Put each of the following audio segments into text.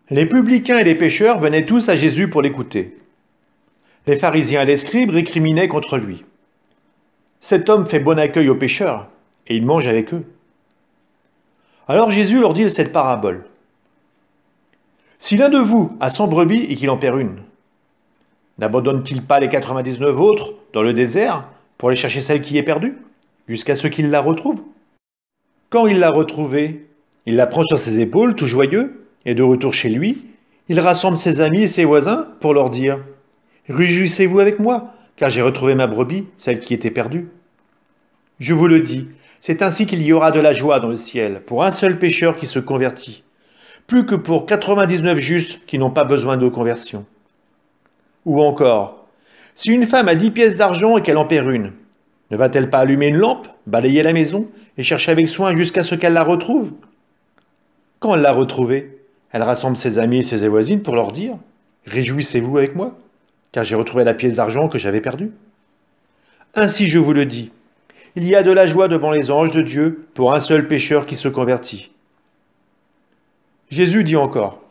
Les publicains et les pécheurs venaient tous à Jésus pour l'écouter. Les pharisiens et les scribes récriminaient contre lui. Cet homme fait bon accueil aux pécheurs, et il mange avec eux. Alors Jésus leur dit cette parabole. Si l'un de vous a 100 brebis et qu'il en perd une, n'abandonne-t-il pas les 99 autres dans le désert pour aller chercher celle qui est perdue, jusqu'à ce qu'il la retrouve? Quand il l'a retrouvée, il la prend sur ses épaules, tout joyeux, et de retour chez lui, il rassemble ses amis et ses voisins pour leur dire « Réjouissez-vous avec moi, car j'ai retrouvé ma brebis, celle qui était perdue. » Je vous le dis, c'est ainsi qu'il y aura de la joie dans le ciel pour un seul pécheur qui se convertit, plus que pour 99 justes qui n'ont pas besoin de conversion. Ou encore, si une femme a 10 pièces d'argent et qu'elle en perd une, ne va-t-elle pas allumer une lampe, balayer la maison et chercher avec soin jusqu'à ce qu'elle la retrouve? Quand elle l'a retrouvée, elle rassemble ses amis et ses voisines pour leur dire « Réjouissez-vous avec moi, car j'ai retrouvé la pièce d'argent que j'avais perdue. » Ainsi je vous le dis, il y a de la joie devant les anges de Dieu pour un seul pécheur qui se convertit. Jésus dit encore,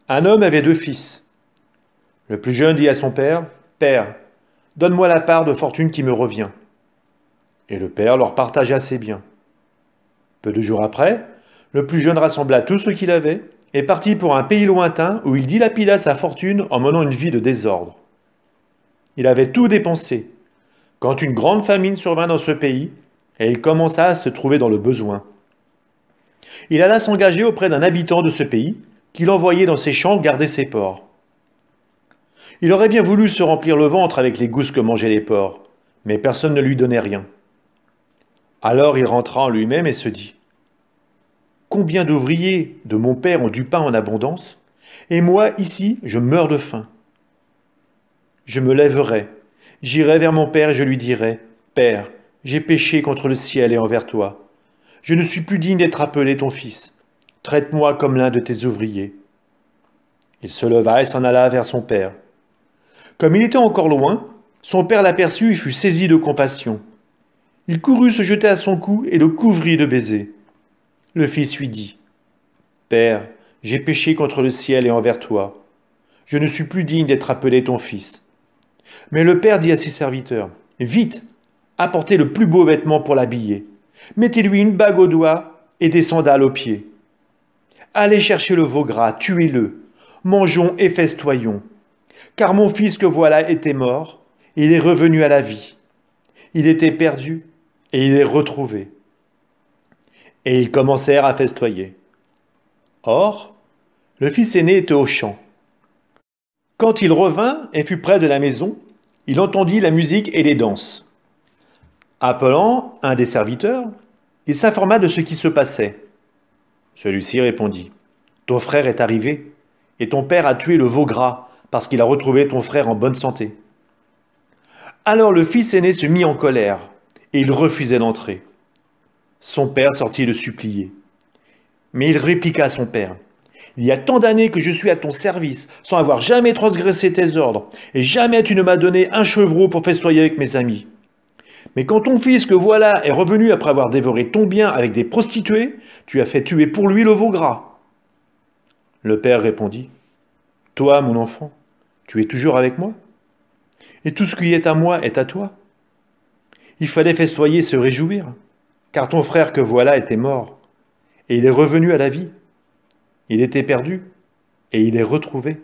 un homme avait 2 fils. Le plus jeune dit à son père, « Père, donne-moi la part de fortune qui me revient. » Et le père leur partagea ses biens. Peu de jours après, le plus jeune rassembla tout ce qu'il avait et partit pour un pays lointain où il dilapida sa fortune en menant une vie de désordre. Il avait tout dépensé, quand une grande famine survint dans ce pays, et il commença à se trouver dans le besoin. Il alla s'engager auprès d'un habitant de ce pays, qu'il envoyait dans ses champs garder ses porcs. Il aurait bien voulu se remplir le ventre avec les gousses que mangeaient les porcs, mais personne ne lui donnait rien. Alors il rentra en lui-même et se dit, « Combien d'ouvriers de mon père ont du pain en abondance, et moi, ici, je meurs de faim. Je me lèverai, j'irai vers mon père et je lui dirai, « Père, j'ai péché contre le ciel et envers toi. Je ne suis plus digne d'être appelé ton fils. Traite-moi comme l'un de tes ouvriers. » Il se leva et s'en alla vers son père. Comme il était encore loin, son père l'aperçut et fut saisi de compassion. Il courut se jeter à son cou et le couvrit de baisers. Le fils lui dit, « Père, j'ai péché contre le ciel et envers toi. Je ne suis plus digne d'être appelé ton fils. » Mais le père dit à ses serviteurs, « Vite, apportez le plus beau vêtement pour l'habiller. Mettez-lui une bague au doigt et des sandales aux pieds. Allez chercher le veau gras, tuez-le. Mangeons et festoyons. Car mon fils que voilà était mort, et il est revenu à la vie. Il était perdu, et il est retrouvé. » Et ils commencèrent à festoyer. Or, le fils aîné était au champ. Quand il revint et fut près de la maison, il entendit la musique et les danses. Appelant un des serviteurs, il s'informa de ce qui se passait. Celui-ci répondit, « Ton frère est arrivé, et ton père a tué le veau gras, parce qu'il a retrouvé ton frère en bonne santé. » Alors le fils aîné se mit en colère, et il refusait d'entrer. Son père sortit le supplier. Mais il répliqua à son père, « Il y a tant d'années que je suis à ton service, sans avoir jamais transgressé tes ordres, et jamais tu ne m'as donné un chevreau pour festoyer avec mes amis. Mais quand ton fils que voilà est revenu après avoir dévoré ton bien avec des prostituées, tu as fait tuer pour lui le veau gras. » Le père répondit, « Toi, mon enfant, tu es toujours avec moi, et tout ce qui est à moi est à toi. Il fallait festoyer et se réjouir, car ton frère que voilà était mort, et il est revenu à la vie. Il était perdu, et il est retrouvé. »